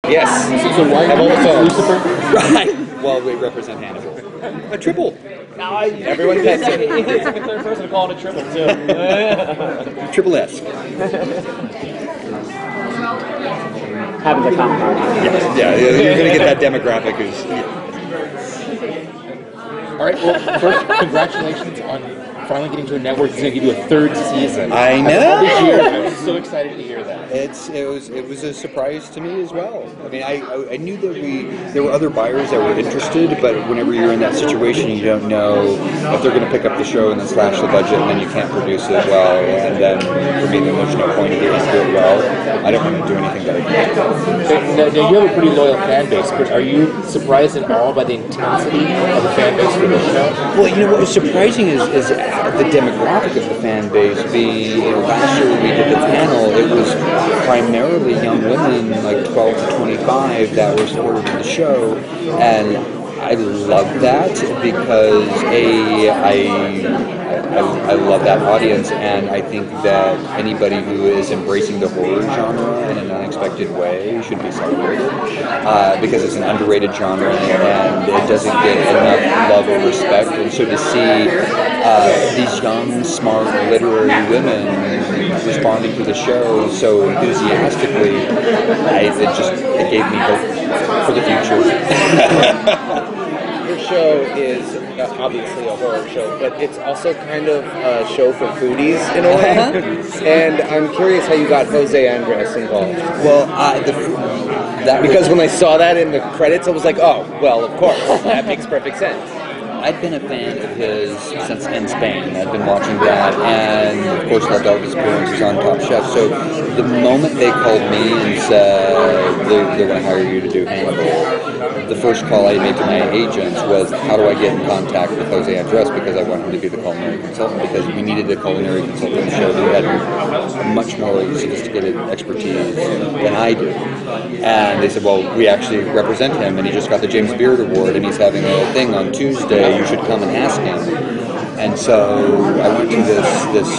Yes. So why are you Lucifer? Right. Well, we represent Hannibal. A triple. Everyone gets it. Second, third person to call it a triple, too. Triple-esque. Happens at Comic-Con. Yeah, you're going to get that demographic who's... All right, well, first, congratulations on finally getting to a network that's going to give you a third season. I know! I'm so excited to hear that. It was a surprise to me as well. I mean, I knew that there were other buyers that were interested, but whenever you're in that situation, you don't know if they're going to pick up the show and then slash the budget, and then you can't produce it well. And then for me, then there's no point if you can't do it well. I don't want to do anything that I can't. Now, you have a pretty loyal fan base, but are you surprised at all by the intensity of the fan base for this show? Well, you know what was surprising is the demographic of the fan base being, last year when we did the panel, it was primarily young women, like 12 to 25, that were supportive of the show, and I love that because I love that audience, and I think that anybody who is embracing the horror genre in an unexpected way should be celebrated because it's an underrated genre and it doesn't get enough love or respect. And so to see these young, smart, literary women responding to the show so enthusiastically, it gave me hope for the future. Your show is obviously a horror show, but it's also kind of a show for foodies in a way. And I'm curious how you got Jose Andres involved. Well, because when I saw that in the credits, I was like, oh, well, of course, that makes perfect sense. I'd been a fan of his since In Spain. I'd been watching that, and of course loved all his appearances on Top Chef. So the moment they called me and said they're going to hire you to do Hannibal, the first call I made to my agents was, how do I get in contact with Jose Andres, because I want him to be the culinary consultant, because we needed a culinary consultant on the show who had much more sophisticated expertise than I do. And they said, well, we actually represent him, and he just got the James Beard Award, and he's having a thing on Tuesday. You should come and ask him. And so I went to this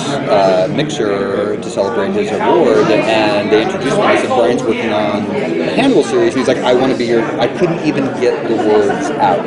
mixer to celebrate his award, and they introduced me. I said, Bryan's working on the Hannibal series. And he's like, I want to be your... I couldn't even get the words out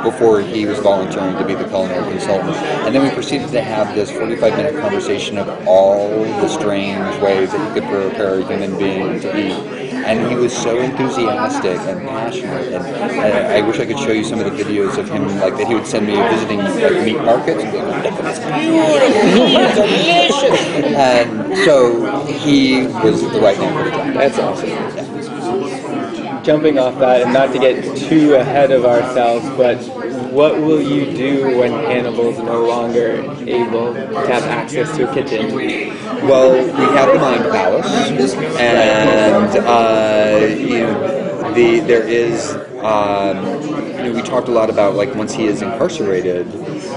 before he was volunteering to be the culinary consultant. And then we proceeded to have this 45-minute conversation of all the strange ways that you could prepare a human being to eat. And he was so enthusiastic and passionate, and I wish I could show you some of the videos of him, like that he would send me visiting like meat markets and be like, look at this beautiful, delicious. And so he was the right man for the job. That's awesome. Yeah. Jumping off that, and not to get too ahead of ourselves, but what will you do when Hannibal's no longer able to have access to a kitchen? Well, we have the Mind Palace, and there is. We talked a lot about, like, once he is incarcerated,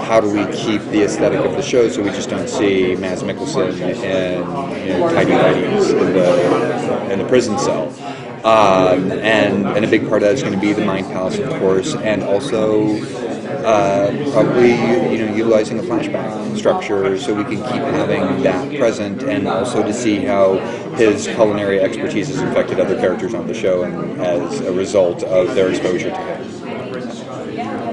how do we keep the aesthetic of the show so we just don't see Mads Mikkelsen and tidy whities in the prison cell. And a big part of that is going to be the Mind Palace, of course, and also probably utilizing a flashback structure so we can keep having that present, and also to see how his culinary expertise has affected other characters on the show and as a result of their exposure to him.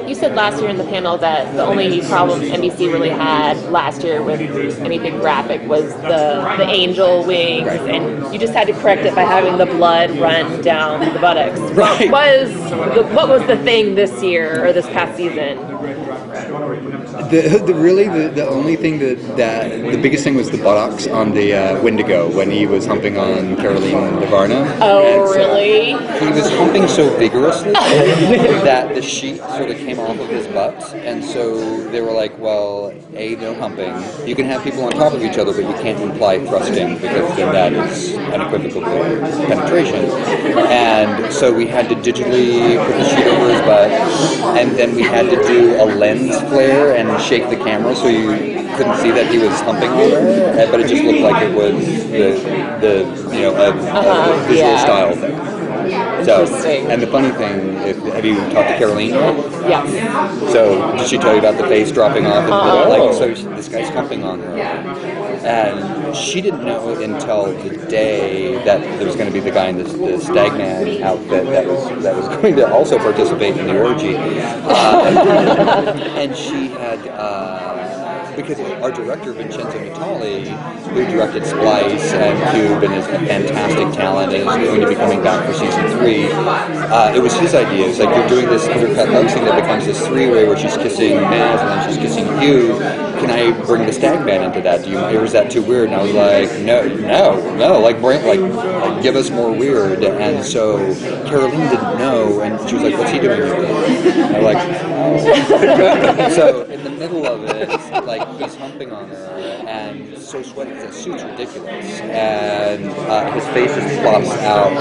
You said last year in the panel that the only problem NBC really had last year with anything graphic was the angel wings, right. And you just had to correct it by having the blood run down the buttocks. Right. What was the thing this year or this past season? The only thing that the biggest thing was the buttocks on the Wendigo when he was humping on Caroline Davarna. Oh, really? He was humping so vigorously that the sheet sort of came off of his butt, and so they were like, well, no humping. You can have people on top of each other, but you can't imply thrusting, because then that is unequivocal penetration. And so we had to digitally put the sheet over his butt, and then we had to do a lens flare and shake the camera so you couldn't see that he was humping on her, but it just looked like it was a visual style thing. Interesting. And the funny thing, have you talked to Caroline yet? Yes. So did she tell you about the face dropping off? This guy's humping on her, and she didn't know until the day that there was going to be the guy in the Stagman outfit that was going to also participate in the orgy, and she had. Because our director, Vincenzo Natali, who directed Splice and Cube and is a fantastic talent and is going to be coming back for season 3, it was his idea. It's like, you're doing this intercut love scene that becomes this three-way where she's kissing Maz and then she's kissing Hugh. Can I bring the stag band into that? Do you mind, or is that too weird? And I was like, no, like give us more weird. And so Caroline didn't know, and she was like, what's he doing here? And I'm like, oh. So in the middle of it, like, he's humping on her, and so sweaty because the suit's ridiculous, and his face just flops out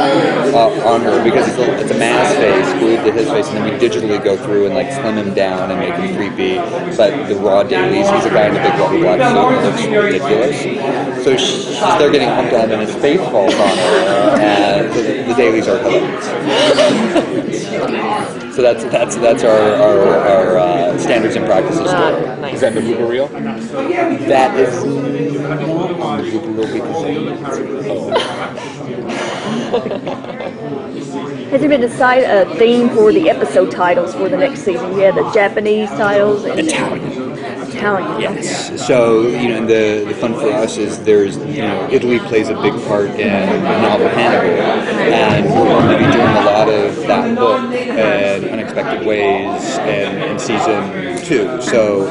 on her because it's a mask face glued to his face, and then we digitally go through and like slim him down and make him creepy. But the raw dailies, he's a guy in a big rubber black suit, and it looks ridiculous. So she's there getting humped on, and his face falls on her, and the dailies are hilarious. So that's our standards and practices story. Nice. Is that the blooper reel? That is not on the blooper reel because Has there been a theme for the episode titles for the next season? Yeah, the Japanese titles and Italian. Yes. So, and the fun for us is Italy plays a big part in the novel Hannibal, and we're going to be doing a lot of that book in unexpected ways in season 2,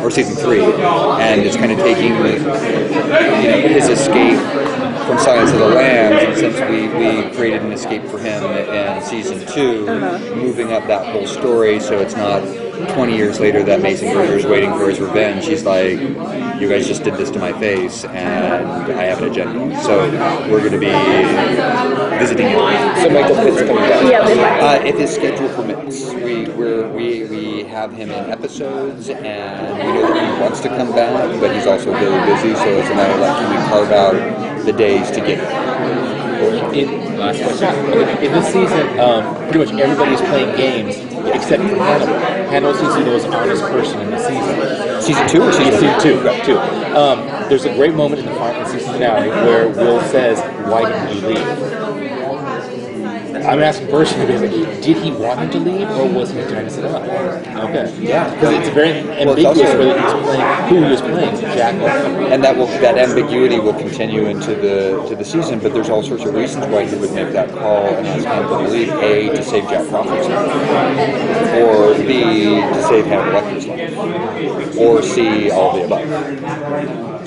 or season 3, and it's kind of taking his escape from Silence of the Lambs, and since we created an escape for him in season 2, moving up that whole story so it's not 20 years later that Mason Berger is waiting for his revenge. He's like, you guys just did this to my face, and I have an agenda. So we're going to be visiting him. So Michael Pitt's coming back. Yeah, if his schedule permits. We have him in episodes, and we know that he wants to come back, but he's also really busy, so it's a matter of like, can we carve out the days to get him? Last question. In this season, pretty much everybody's playing games except for Hannibal. Hannibal seems to be the most honest person in the season. Season 2 or season 2? Right, 2. There's a great moment in the season finale where Will says, "Why didn't you leave?" I'm asking personally, did he want him to leave, or was he trying to set him up? Okay. Yeah, because it's very ambiguous whether he was playing, who he was playing, Jack or and that ambiguity will continue into the season, but there's all sorts of reasons why he would make that call and ask Hannibal to leave. A, to save Jack Crawford's life, or B, to save Hannibal Lecter's life, or C, all of the above.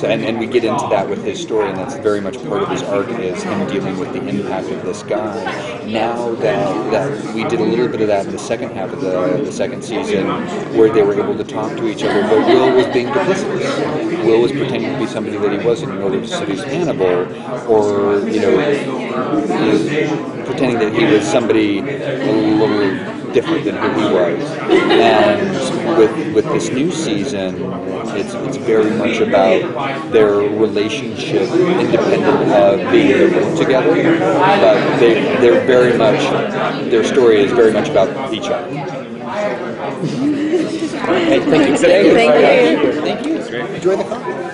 So, and we get into that with his story, and that's very much part of his arc, is him dealing with the impact of this guy. Now that we did a little bit of that in the second half of the second season, where they were able to talk to each other, but Will was being duplicitous. Will was pretending to be somebody that he wasn't in order to seduce Hannibal, or pretending that he was somebody a little different than who he was. And with this new season, it's very much about their relationship, independent of being in the room together. But they're very much, their story is very much about each other. Hey, thank you. Thank you. Thank you. Enjoy the conference.